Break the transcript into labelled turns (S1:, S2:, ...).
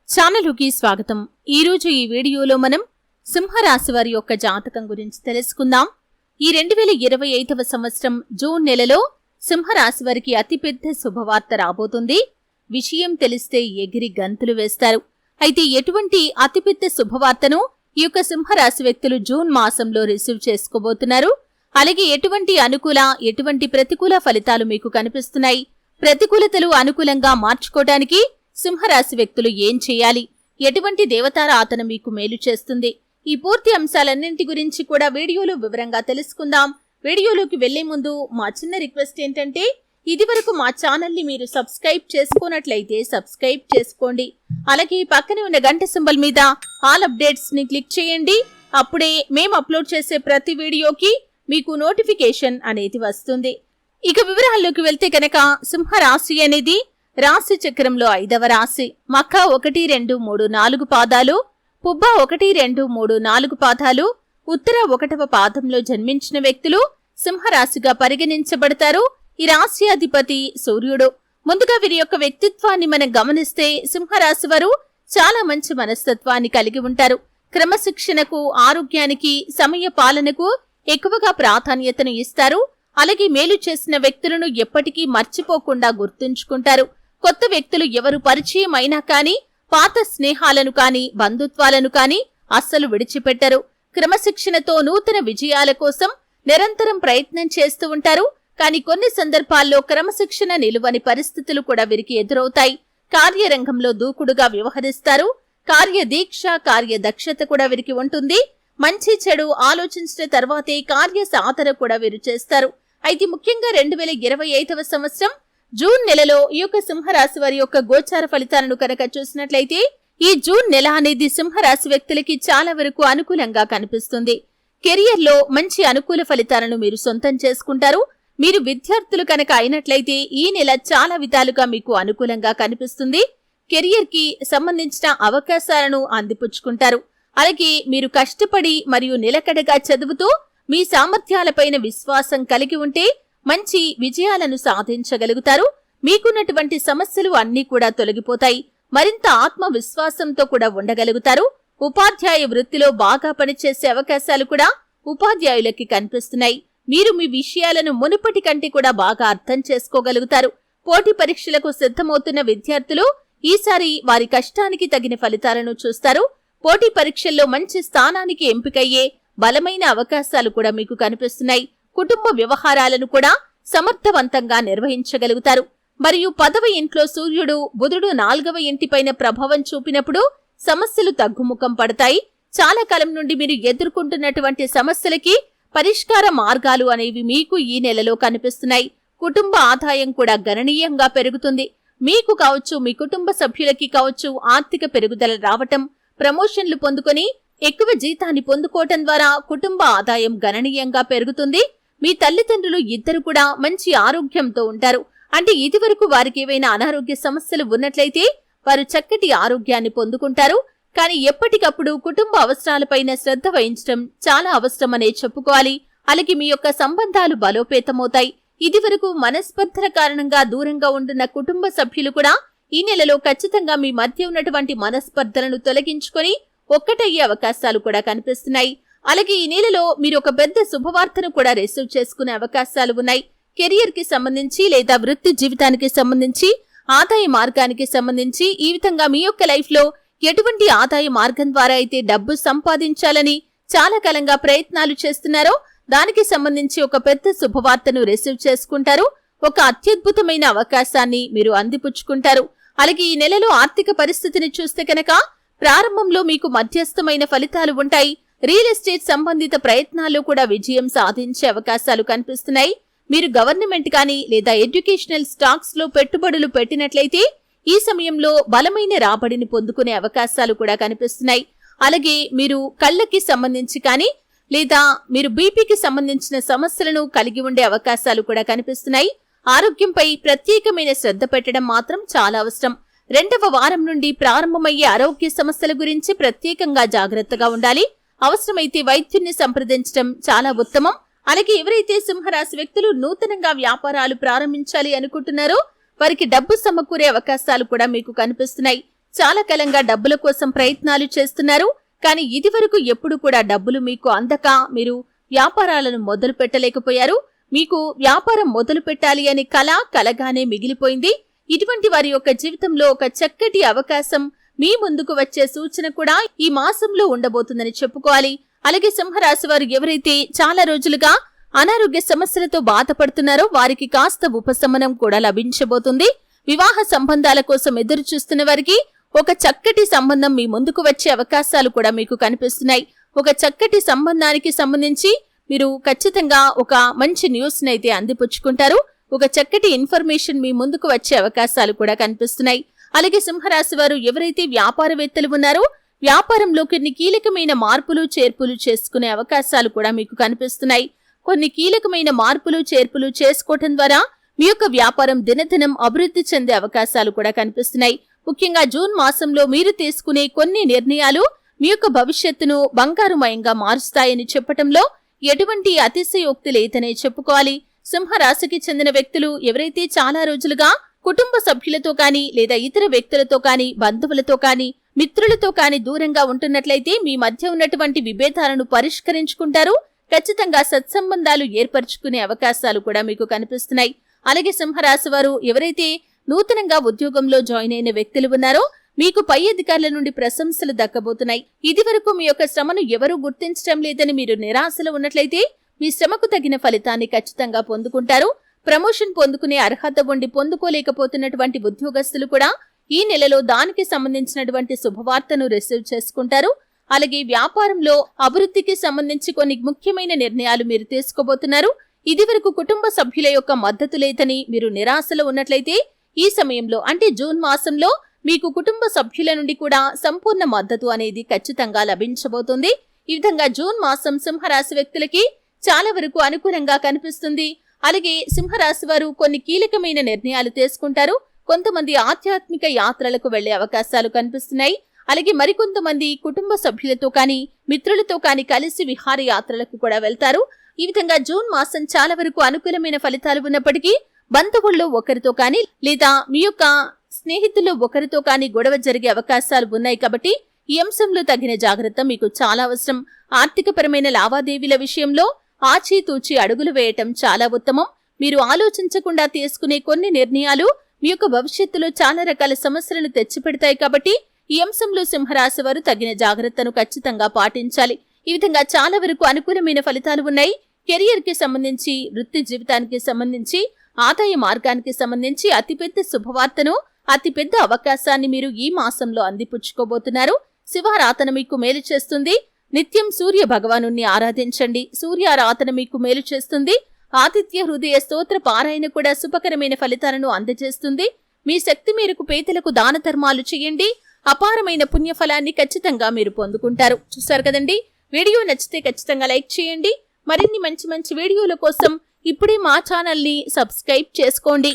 S1: ఛానలుకి స్వాగతం. ఈరోజు ఈ వీడియోలో మనం సింహరాశి వారి యొక్క జాతకం గురించి తెలుసుకుందాం. ఈ 2025వ సంవత్సరం జూన్ నెలలో సింహరాశి వారికి అతిపెద్ద శుభవార్త రాబోతుంది. విషయం తెలిస్తే ఎగిరి గంతులు వేస్తారు. అయితే ఎటువంటి అతిపెద్ద శుభవార్తను ఈ యొక్క సింహరాశి వ్యక్తులు జూన్ మాసంలో రిసీవ్ చేసుకోబోతున్నారు? అలాగే ఎటువంటి అనుకూల, ఎటువంటి ప్రతికూల ఫలితాలు మీకు కనిపిస్తున్నాయి? ప్రతికూలతలు అనుకూలంగా మార్చుకోవడానికి సింహరాశి వ్యక్తులు ఏం చేయాలి? ఎటువంటి దేవతారాధన మీకు మేలు చేస్తుంది? ఈ పూర్తి అంశాలన్నింటి గురించి కూడా వీడియోలో వివరంగా తెలుసుకుందాం. వీడియోలోకి వెళ్లే ముందు మా చిన్న రిక్వెస్ట్ ఏంటంటే, ఇదివరకు మా ఛానల్ ని మీరు సబ్స్క్రైబ్ చేసుకున్నట్లయితే సబ్స్క్రైబ్ చేసుకోండి. అలాగే పక్కనే ఉన్న గంట సింబల్ మీద ఆల్ అప్డేట్స్ ని క్లిక్ చేయండి. అప్పుడే మేము అప్లోడ్ చేసే ప్రతి వీడియోకి మీకు నోటిఫికేషన్ అనేది వస్తుంది. ఇక వివరాల్లోకి వెళ్తే కనుక, సింహరాశి అనేది రాశి చక్రంలో 5వ రాశి. మఖ 1, 2, 3, 4 పాదాలు, పుబ్బ 1, 2, 3, 4 పాదాలు, ఉత్తర 1వ పాదంలో జన్మించిన వ్యక్తులు సింహరాశిగా పరిగణించబడతారు. ఈ రాశి అధిపతి సూర్యుడు. ముందుగా వీరి యొక్క వ్యక్తిత్వాన్ని మనం గమనిస్తే, సింహరాశి వారు చాలా మంచి మనస్తత్వాన్ని కలిగి ఉంటారు. క్రమశిక్షణకు, ఆరోగ్యానికి, సమయ పాలనకు ఎక్కువగా ప్రాధాన్యతను ఇస్తారు. అలాగే మేలు చేసిన వ్యక్తులను ఎప్పటికీ మర్చిపోకుండా గుర్తుంచుకుంటారు. కొత్త వ్యక్తులు ఎవరు పరిచయం అయినా కానీ, పాత స్నేహాలను కానీ, బంధుత్వాలను కానీ అస్సలు విడిచిపెట్టరు. క్రమశిక్షణతో నూతన విజయాల కోసం నిరంతరం ప్రయత్నం చేస్తూ ఉంటారు. కానీ కొన్ని సందర్భాల్లో క్రమశిక్షణ నిలువని పరిస్థితులు కూడా వీరికి ఎదురవుతాయి. కార్యరంగంలో దూకుడుగా వ్యవహరిస్తారు. కార్యదీక్ష, కార్యదక్షత కూడా వీరికి ఉంటుంది. మంచి చెడు ఆలోచించిన తర్వాతే కార్య సాధన కూడా వీరు చేస్తారు. అయితే ముఖ్యంగా 2025వ సంవత్సరం జూన్ నెలలో ఈ యొక్క సింహరాశి వారి యొక్క గోచార ఫలితాలను కనుక చూసినట్లయితే, ఈ జూన్ నెల అనేది సింహరాశి వ్యక్తులకి చాలా వరకు అనుకూలంగా కనిపిస్తుంది. కెరియర్ లో మంచి అనుకూల ఫలితాలను మీరు సొంతం చేసుకుంటారు. మీరు విద్యార్థులు కనుక అయినట్లయితే ఈ నెల చాలా విధాలుగా మీకు అనుకూలంగా కనిపిస్తుంది. కెరియర్ కి సంబంధించిన అవకాశాలను అందిపుచ్చుకుంటారు. అలాగే మీరు కష్టపడి మరియు నిలకడగా చదువుతూ మీ సామర్థ్యాలపైన విశ్వాసం కలిగి ఉంటే మంచి విజయాలను సాధించగలుగుతారు. మీకున్నటువంటి సమస్యలు అన్నీ కూడా తొలగిపోతాయి. మరింత ఆత్మవిశ్వాసంతో కూడా ఉండగలుగుతారు. ఉపాధ్యాయ వృత్తిలో బాగా పనిచేసే అవకాశాలు కూడా ఉపాధ్యాయులకి కనిపిస్తున్నాయి. మీరు మీ విషయాలను మునుపటి కంటే కూడా బాగా అర్థం చేసుకోగలుగుతారు. పోటీ పరీక్షలకు సిద్ధమవుతున్న విద్యార్థులు ఈసారి వారి కష్టానికి తగిన ఫలితాలను చూస్తారు. పోటీ పరీక్షల్లో మంచి స్థానానికి ఎంపికయ్యే బలమైన అవకాశాలు కూడా మీకు కనిపిస్తున్నాయి. కుటుంబ వ్యవహారాలను కూడా సమర్థవంతంగా నిర్వహించగలుగుతారు. మరియు 10వ ఇంట్లో సూర్యుడు, బుధుడు 4వ ఇంటిపైన ప్రభావం చూపినప్పుడు సమస్యలు తగ్గుముఖం పడతాయి. చాలా కాలం నుండి మీరు ఎదుర్కొంటున్నటువంటి సమస్యలకి పరిష్కార మార్గాలు అనేవి మీకు ఈ నెలలో కనిపిస్తున్నాయి. కుటుంబ ఆదాయం కూడా గణనీయంగా పెరుగుతుంది. మీకు కావచ్చు, మీ కుటుంబ సభ్యులకి కావచ్చు, ఆర్థిక పెరుగుదల రావటం, ప్రమోషన్లు పొందుకొని ఎక్కువ జీతాన్ని పొందుకోవటం ద్వారా కుటుంబ ఆదాయం గణనీయంగా పెరుగుతుంది. మీ తల్లిదండ్రులు ఇద్దరు కూడా మంచి ఆరోగ్యంతో ఉంటారు. అంటే ఇదివరకు వారికి ఏవైనా అనారోగ్య సమస్యలు ఉన్నట్లయితే వారు చక్కటి ఆరోగ్యాన్ని పొందుకుంటారు. కానీ ఎప్పటికప్పుడు కుటుంబ అవసరాలపైన శ్రద్ధ వహించడం చాలా అవసరమనే చెప్పుకోవాలి. అలాగే మీ యొక్క సంబంధాలు బలోపేతమవుతాయి. ఇదివరకు మనస్పర్ధల కారణంగా దూరంగా ఉంటున్న కుటుంబ సభ్యులు కూడా ఈ నెలలో ఖచ్చితంగా మీ మధ్య ఉన్నటువంటి మనస్పర్ధలను తొలగించుకొని ఒక్కటయ్యే అవకాశాలు కూడా కనిపిస్తున్నాయి. అలాగే ఈ నెలలో మీరు ఒక పెద్ద శుభవార్తను కూడా రిసీవ్ చేసుకునే అవకాశాలు ఉన్నాయి. కెరియర్ కి సంబంధించి లేదా వృత్తి జీవితానికి సంబంధించి, ఆదాయ మార్గానికి సంబంధించి, ఈ విధంగా మీ యొక్క లైఫ్ లో ఎటువంటి ఆదాయ మార్గం ద్వారా అయితే డబ్బు సంపాదించాలని చాలా కాలంగా ప్రయత్నాలు చేస్తున్నారో దానికి సంబంధించి ఒక పెద్ద శుభవార్తను రిసీవ్ చేసుకుంటారు. ఒక అత్యద్భుతమైన అవకాశాన్ని మీరు అందిపుచ్చుకుంటారు. అలాగే ఈ నెలలో ఆర్థిక పరిస్థితిని చూస్తే కనుక, ప్రారంభంలో మీకు మధ్యస్థమైన ఫలితాలు ఉంటాయి. రియల్ ఎస్టేట్ సంబంధిత ప్రయత్నాల్లో కూడా విజయం సాధించే అవకాశాలు కనిపిస్తున్నాయి. మీరు గవర్నమెంట్ కానీ లేదా ఎడ్యుకేషనల్ స్టాక్స్ లో పెట్టుబడులు పెట్టినట్లయితే ఈ సమయంలో బలమైన రాబడిని పొందుకునే అవకాశాలు కూడా కనిపిస్తున్నాయి. అలాగే మీరు కళ్ళకి సంబంధించి కానీ లేదా మీరు బీపీకి సంబంధించిన సమస్యలను కలిగి ఉండే అవకాశాలు కూడా కనిపిస్తున్నాయి. ఆరోగ్యంపై ప్రత్యేకమైన శ్రద్ధ పెట్టడం మాత్రం చాలా అవసరం. 2వ వారం నుండి ప్రారంభమయ్యే ఆరోగ్య సమస్యల గురించి ప్రత్యేకంగా జాగ్రత్తగా ఉండాలి. అవసరమైతే వైద్యున్ని సంప్రదించడం చాలా ఉత్తమం. అలాగే ఎవరైతే సింహరాశి వ్యక్తులు నూతనంగా వ్యాపారాలు ప్రారంభించాలి అనుకుంటున్నారో వారికి డబ్బు సమకూరే అవకాశాలు కూడా మీకు కనిపిస్తున్నాయి. చాలా కాలంగా డబ్బుల కోసం ప్రయత్నాలు చేస్తున్నారు. కానీ ఇదివరకు ఎప్పుడు కూడా డబ్బులు మీకు అందక మీరు వ్యాపారాలను మొదలు పెట్టలేకపోయారు. మీకు వ్యాపారం మొదలు పెట్టాలి అనే కలగానే మిగిలిపోయింది. ఇటువంటి వారి యొక్క జీవితంలో ఒక చక్కటి అవకాశం మీ ముందుకు వచ్చే సూచన కూడా ఈ మాసంలో ఉండబోతుందని చెప్పుకోవాలి. అలాగే సింహరాశి వారు ఎవరైతే చాలా రోజులుగా అనారోగ్య సమస్యలతో బాధపడుతున్నారో వారికి కాస్త ఉపశమనం కూడా లభించబోతుంది. వివాహ సంబంధాల కోసం ఎదురు చూస్తున్న వారికి ఒక చక్కటి సంబంధం మీ ముందుకు వచ్చే అవకాశాలు కూడా మీకు కనిపిస్తున్నాయి. ఒక చక్కటి సంబంధానికి సంబంధించి మీరు ఖచ్చితంగా ఒక మంచి న్యూస్ నైతే అందిపుచ్చుకుంటారు. ఒక చక్కటి ఇన్ఫర్మేషన్ మీ ముందుకు వచ్చే అవకాశాలు కూడా కనిపిస్తున్నాయి. అలాగే సింహరాశి వారు ఎవరైతే వ్యాపారవేత్తలు ఉన్నారో వ్యాపారంలో కొన్ని కీలకమైన మార్పులు చేర్పులు చేసుకునే అవకాశాలు కూడా మీకు కనిపిస్తున్నాయి. కొన్ని కీలకమైన మార్పులు చేర్పులు చేసుకోవటం ద్వారా మీ యొక్క వ్యాపారం దినదినం అభివృద్ధి చెందే అవకాశాలు కూడా కనిపిస్తున్నాయి. ముఖ్యంగా జూన్ మాసంలో మీరు తీసుకునే కొన్ని నిర్ణయాలు మీ యొక్క భవిష్యత్తును బంగారుమయంగా మారుస్తాయని చెప్పటంలో ఎటువంటి అతిశయోక్తి లేదనే చెప్పుకోవాలి. సింహరాశికి చెందిన వ్యక్తులు ఎవరైతే చాలా రోజులుగా కుటుంబ సభ్యులతో కానీ లేదా ఇతర వ్యక్తులతో కానీ బంధువులతో కానీ మిత్రులతో కానీ దూరంగా ఉంటున్నట్లయితే మీ మధ్య ఉన్నటువంటి విభేదాలను పరిష్కరించుకుంటారు. ఖచ్చితంగా సత్సంబంధాలు ఏర్పరచుకునే అవకాశాలు కూడా మీకు కనిపిస్తున్నాయి. అలాగే సింహరాశి వారు ఎవరైతే నూతనంగా ఉద్యోగంలో జాయిన్ అయిన వ్యక్తులు ఉన్నారో మీకు పై అధికారుల నుండి ప్రశంసలు దక్కబోతున్నాయి. ఇది వరకు మీ యొక్క శ్రమను ఎవరూ గుర్తించడం లేదని మీరు నిరాశలో ఉన్నట్లయితే మీ శ్రమకు తగిన ఫలితాన్ని ఖచ్చితంగా పొందుకుంటారు. ప్రమోషన్ పొందుకునే అర్హత ఉండి పొందుకోలేకపోతున్నటువంటి ఉద్యోగస్తులు కూడా ఈ నెలలో దానికి సంబంధించినటువంటి శుభవార్తను రిసీవ్ చేసుకుంటారు. అలాగే వ్యాపారంలో అభివృద్ధికి సంబంధించి కొన్ని ముఖ్యమైన నిర్ణయాలు మీరు తీసుకోబోతున్నారు. ఇదివరకు కుటుంబ సభ్యుల యొక్క మద్దతు లేదని మీరు నిరాశలో ఉన్నట్లయితే ఈ సమయంలో అంటే జూన్ మాసంలో మీకు కుటుంబ సభ్యుల నుండి కూడా సంపూర్ణ మద్దతు అనేది ఖచ్చితంగా లభించబోతుంది. ఈ విధంగా జూన్ మాసం సింహరాశి వ్యక్తులకి చాలా వరకు అనుకూలంగా కనిపిస్తుంది. అలాగే సింహరాశి వారు కొన్ని కీలకమైన నిర్ణయాలు తీసుకుంటారు. కొంతమంది ఆధ్యాత్మిక యాత్రలకు వెళ్లే అవకాశాలు కనిపిస్తున్నాయి. అలాగే మరికొంతమంది కుటుంబ సభ్యులతో కానీ మిత్రులతో కానీ కలిసి విహార యాత్రలకు కూడా వెళ్తారు. ఈ విధంగా జూన్ మాసం చాలా వరకు అనుకూలమైన ఫలితాలు ఉన్నప్పటికీ బంధువుల్లో ఒకరితో కానీ లేదా మీ యొక్క స్నేహితుల్లో ఒకరితో కానీ గొడవ జరిగే అవకాశాలు ఉన్నాయి. కాబట్టి ఈ అంశంలో తగిన జాగ్రత్త మీకు చాలా అవసరం. ఆర్థికపరమైన లావాదేవీల విషయంలో ఆచితూచి అడుగులు వేయటం చాలా ఉత్తమం. మీరు ఆలోచించకుండా తీసుకునే కొన్ని నిర్ణయాలు మీ యొక్క భవిష్యత్తులో చాలా రకాల సమస్యలను తెచ్చిపెడతాయి. కాబట్టి ఈ అంశంలో సింహరాశి వారు తగిన జాగ్రత్తను ఖచ్చితంగా పాటించాలి. ఈ విధంగా చాలా వరకు అనుకూలమైన ఫలితాలు ఉన్నాయి. కెరియర్ కి సంబంధించి, వృత్తి జీవితానికి సంబంధించి, ఆదాయ మార్గానికి సంబంధించి అతిపెద్ద శుభవార్తను, అతిపెద్ద అవకాశాన్ని మీరు ఈ మాసంలో అందిపుచ్చుకోబోతున్నారు. శివారాధన మీకు మేలు చేస్తుంది. నిత్యం సూర్య భగవాను ఆరాధించండి. సూర్యారాధన మీకు మేలు చేస్తుంది. ఆదిత్య హృదయ స్తోత్ర పారాయణ కూడా శుభకరమైన ఫలితాలను అందజేస్తుంది. మీ శక్తి మేరకు పేదలకు దాన ధర్మాలు చేయండి. అపారమైన పుణ్యఫలాన్ని ఖచ్చితంగా మీరు పొందుకుంటారు. చూశారు కదండి. వీడియో నచ్చితే ఖచ్చితంగా లైక్ చేయండి. మరిన్ని మంచి మంచి వీడియోల కోసం ఇప్పుడే మా ఛానల్ని సబ్స్క్రైబ్ చేసుకోండి.